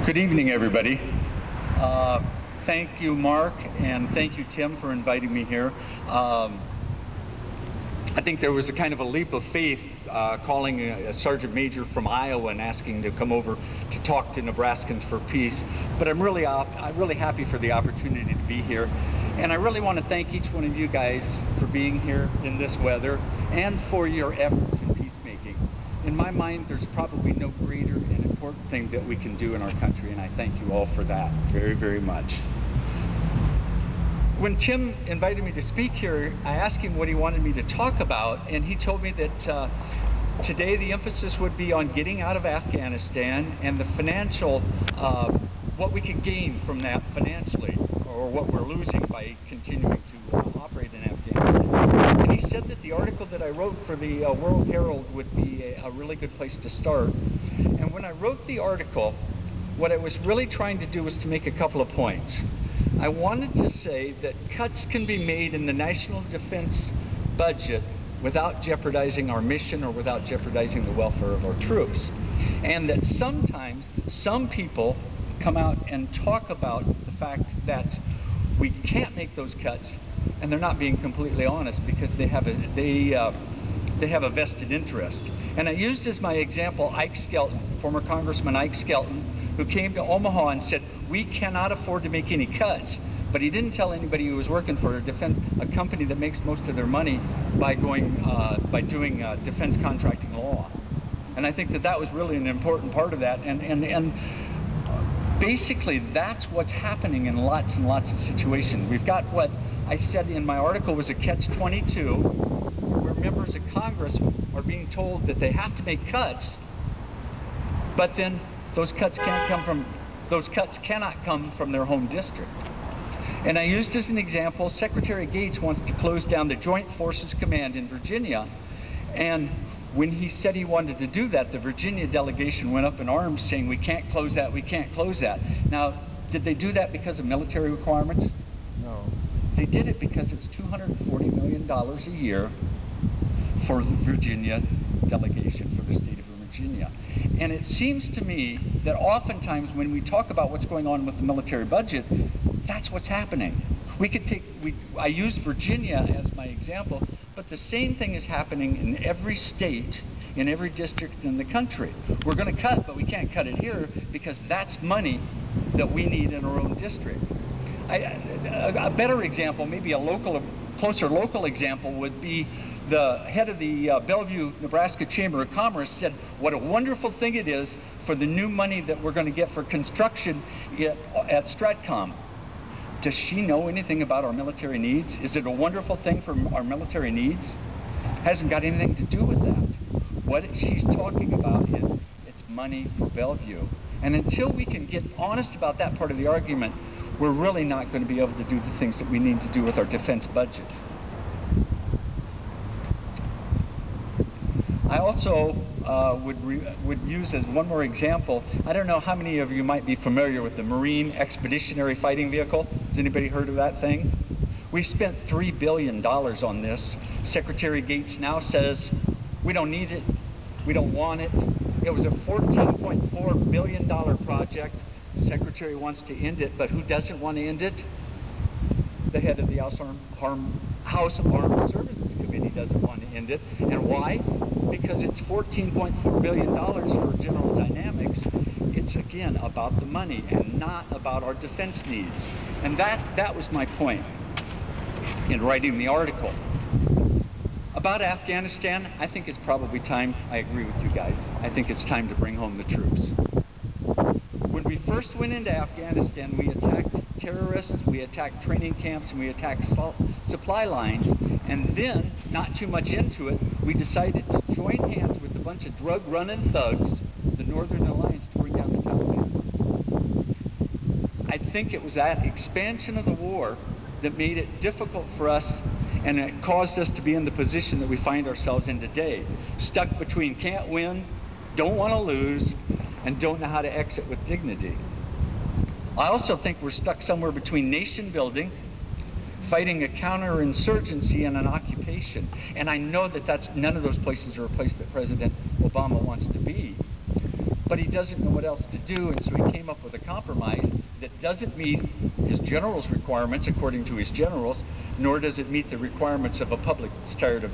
Good evening, everybody. Thank you, Mark, and thank you, Tim, for inviting me here. I think there was a kind of a leap of faith calling a sergeant major from Iowa and asking to come over to talk to Nebraskans for peace. But I'm really happy for the opportunity to be here. And I really want to thank each one of you guys for being here in this weather and for your efforts in peacemaking. In my mind, there's probably no greater and important thing that we can do in our country, and I thank you all for that very, very much. When Tim invited me to speak here, I asked him what he wanted me to talk about, and he told me that today the emphasis would be on getting out of Afghanistan and the financial, what we could gain from that financially, or what we're losing by continuing to operate in Afghanistan. And he said that the article that I wrote for the World Herald would be a really good place to start. And when I wrote the article, what I was really trying to do was to make a couple of points. I wanted to say that cuts can be made in the national defense budget without jeopardizing our mission or without jeopardizing the welfare of our troops. And that sometimes some people come out and talk about the fact that we can't make those cuts, and they're not being completely honest because they have a vested interest. And I used as my example Ike Skelton, former Congressman Ike Skelton, who came to Omaha and said, we cannot afford to make any cuts. But he didn't tell anybody who was working for a company that makes most of their money by doing defense contracting law. And I think that was really an important part of that. And basically, that's what's happening in lots and lots of situations. We've got what I said in my article was a catch-22, where members of Congress are being told that they have to make cuts, but then those cuts cannot come from their home district. And I used as an example, Secretary Gates wants to close down the Joint Forces Command in Virginia, and when he said he wanted to do that, the Virginia delegation went up in arms saying, we can't close that, we can't close that. Now, did they do that because of military requirements? No. They did it because it's $240 million a year for the Virginia delegation, for the state of Virginia. And it seems to me that oftentimes when we talk about what's going on with the military budget, that's what's happening. I use Virginia as my example, but the same thing is happening in every state, in every district in the country. We're going to cut, but we can't cut it here because that's money that we need in our own district. A better example, maybe a closer local example, would be the head of the Bellevue, Nebraska Chamber of Commerce said what a wonderful thing it is for the new money that we're going to get for construction at Stratcom. Does she know anything about our military needs? Is it a wonderful thing for our military needs? Hasn't got anything to do with that. What she's talking about is it's money for Bellevue. And until we can get honest about that part of the argument, we're really not going to be able to do the things that we need to do with our defense budget. I also would use as one more example, I don't know how many of you might be familiar with the Marine Expeditionary Fighting Vehicle. Has anybody heard of that thing? We spent $3 billion on this. Secretary Gates now says, we don't need it, we don't want it. It was a $14.4 billion project. The Secretary wants to end it, but who doesn't want to end it? The head of the House Armed Services Committee doesn't want to end it. And why? Because it's $14.4 billion for General Dynamics. It's, again, about the money and not about our defense needs. And that was my point in writing the article. About Afghanistan, I think it's probably time, I agree with you guys, I think it's time to bring home the troops. When we first went into Afghanistan, we attacked terrorists, we attacked training camps, and we attacked supply lines. And then, not too much into it, we decided to join hands with a bunch of drug-running thugs, the Northern Alliance, to bring down the Taliban. I think it was that expansion of the war that made it difficult for us, and it caused us to be in the position that we find ourselves in today. Stuck between can't win, don't want to lose, and don't know how to exit with dignity. I also think we're stuck somewhere between nation building, fighting a counterinsurgency, and an occupation. And I know that none of those places are a place that President Obama wants to be. but he doesn't know what else to do, and so he came up with a compromise that doesn't meet his generals' requirements according to his generals, nor does it meet the requirements of a public that's tired of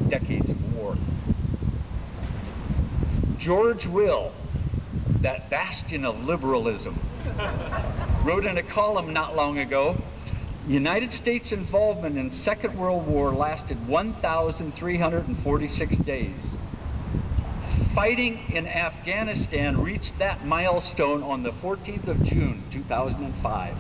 decades of war. George Will, that bastion of liberalism, wrote in a column not long ago, United States involvement in Second World War lasted 1,346 days. Fighting in Afghanistan reached that milestone on the 14th of June, 2005.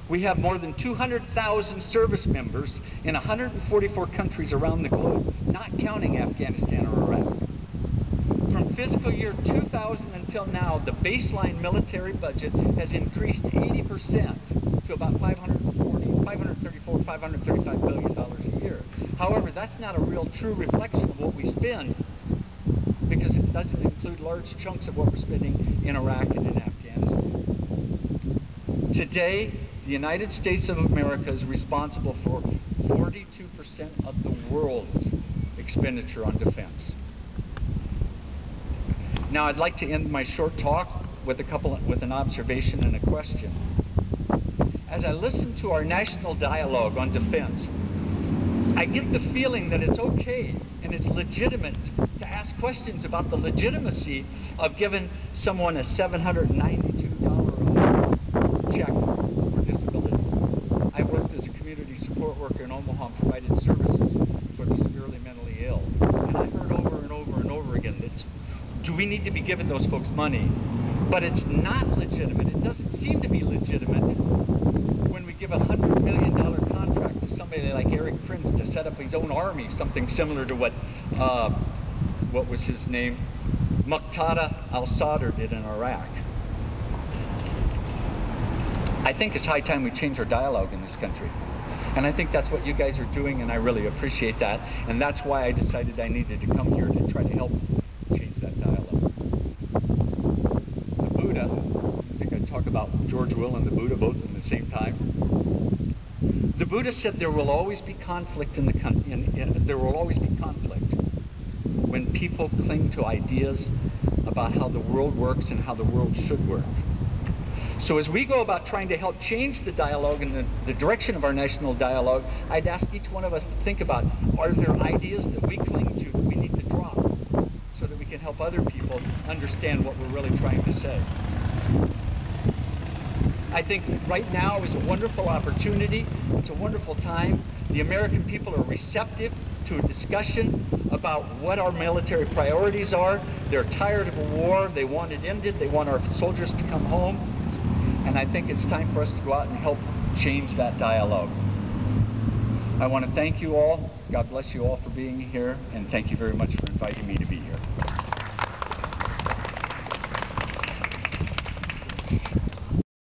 We have more than 200,000 service members in 144 countries around the globe, not counting Afghanistan or Iraq. From fiscal year 2000 until now, the baseline military budget has increased 80% to about $535 billion a year. However, that's not a real true reflection of what we spend, because it doesn't include large chunks of what we're spending in Iraq and in Afghanistan. Today, the United States of America is responsible for 42% of the world's expenditure on defense. Now, I'd like to end my short talk with an observation and a question. As I listen to our national dialogue on defense, I get the feeling that it's okay and it's legitimate to ask questions about the legitimacy of giving someone a $792 check for disability. I worked as a community support worker in Omaha and provided services for the severely mentally ill. And I heard over and over and over again that do we need to be giving those folks money? But it's not legitimate. It doesn't seem to be legitimate when we give a $100 million contract to somebody like Eric Prince to set up his own army, something similar to what was his name? Muqtada al-Sadr did in Iraq. I think it's high time we change our dialogue in this country. And I think that's what you guys are doing, and I really appreciate that. And that's why I decided I needed to come here to try to help change that dialogue. The Buddha, I think I talk about George Will and the Buddha both in the same time. The Buddha said there will always be conflict there will always be conflict when people cling to ideas about how the world works and how the world should work. So as we go about trying to help change the dialogue and the direction of our national dialogue, I'd ask each one of us to think about, are there ideas that we cling to that we need to drop so that we can help other people understand what we're really trying to say? I think right now is a wonderful opportunity. It's a wonderful time. The American people are receptive to a discussion about what our military priorities are. They're tired of a war. They want it ended. They want our soldiers to come home. And I think it's time for us to go out and help change that dialogue. I want to thank you all. God bless you all for being here. And thank you very much for inviting me to be here.